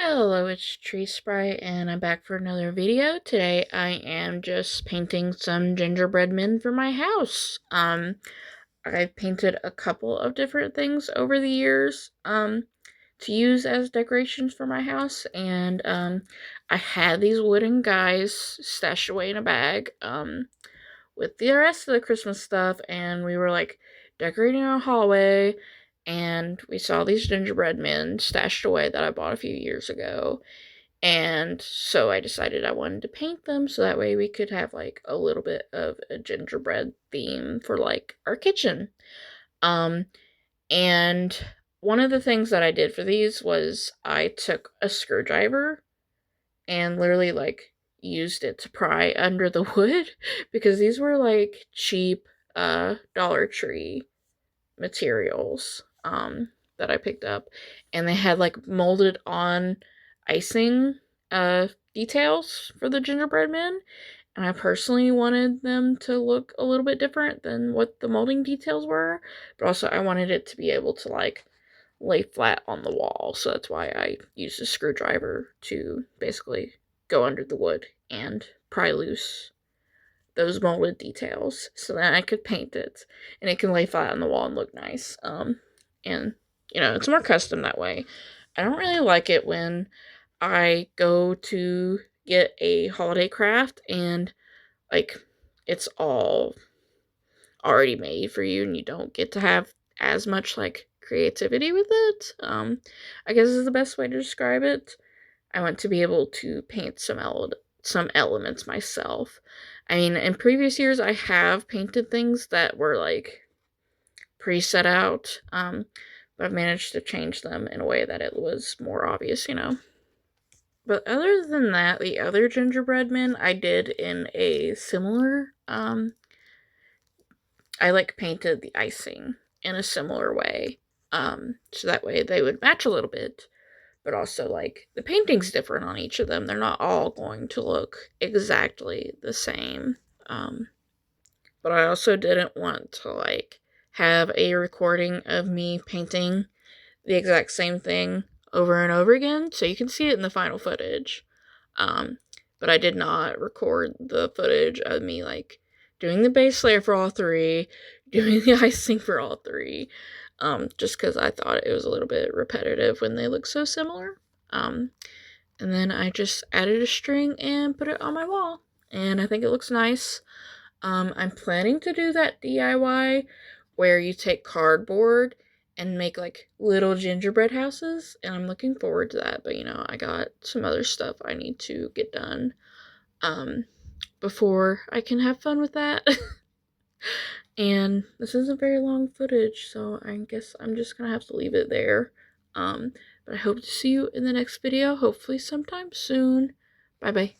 Hello, it's Tree Sprite, and I'm back for another video. Today I am just painting some gingerbread men for my house. I've painted a couple of different things over the years, to use as decorations for my house, and, I had these wooden guys stashed away in a bag, with the rest of the Christmas stuff, and we were like decorating our hallway, and we saw these gingerbread men stashed away that I bought a few years ago. And so I decided I wanted to paint them so that way we could have like a little bit of a gingerbread theme for like our kitchen. Um and one of the things that I did for these was I took a screwdriver and literally like used it to pry under the wood because these were like cheap Dollar Tree materials that I picked up, and they had like molded on icing details for the gingerbread men, and I personally wanted them to look a little bit different than what the molding details were, but also I wanted it to be able to like lay flat on the wall, so that's why I used a screwdriver to basically go under the wood and pry loose those molded details so that I could paint it and it can lay flat on the wall and look nice. And it's more custom that way. I don't really like it when I go to get a holiday craft and like it's all already made for you and you don't get to have as much like creativity with it. I guess is the best way to describe it. I want to be able to paint some elements myself. I mean, in previous years, I have painted things that were like pre-set out, but I've managed to change them in a way that it was more obvious. But other than that, the other gingerbread men I did in a similar, I like painted the icing in a similar way, so that way they would match a little bit. But also, like, the painting's different on each of them. They're not all going to look exactly the same. But I also didn't want to, like, have a recording of me painting the exact same thing over and over again, so you can see it in the final footage. But I did not record the footage of me, like, doing the base layer for all three, doing the icing for all three, just because I thought it was a little bit repetitive when they look so similar. And then I just added a string and put it on my wall, and I think it looks nice. I'm planning to do that DIY where you take cardboard and make like little gingerbread houses, and I'm looking forward to that. But I got some other stuff I need to get done before I can have fun with that. And this isn't very long footage, so I guess I'm just gonna have to leave it there. But I hope to see you in the next video, hopefully sometime soon. Bye bye.